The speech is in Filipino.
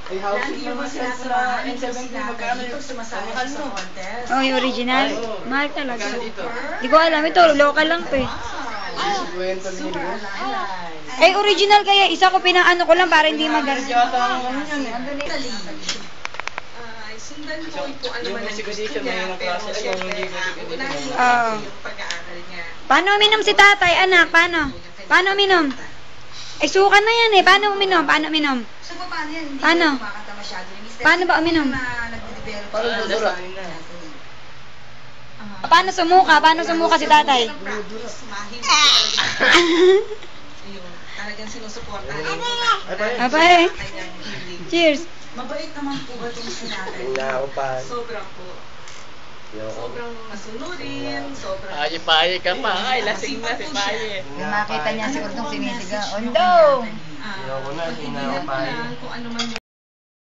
Ay, housing naman siya sa N70, magkano yung sumasali sa contest. Oh, yung original? Mahal talaga. Di ko alam. Ito, local lang to eh. Super alive. Eh, original kaya. Isa ko pinaano ko lang para hindi magas. Sundan ko kung ano man ang gusto niya, pero syempre, unahin mo yung pag-aaral niya. Paano uminom si tatay, anak? Paano? Paano uminom? Eh, suka na yan eh. Paano uminom? Paano uminom? So, paano yan? Hindi Paano? kumakanta masyado. Paano ba uminom? Nagde-develop. Paano dudura? Paano sumuka? Paano sumuka si tatay? Ayun, talagang sinusuporta. Abay. Cheers. Mabait naman po ba itong sinatay? Sobra po. Sobrang masunurin, sobrang... Ay, paye ka pa. Ay, lasing na si paye. Yung makita niya si Urdong sinisigaw. Ondo! Ayoko na, Pag-ibigan ko lang kung ano man yung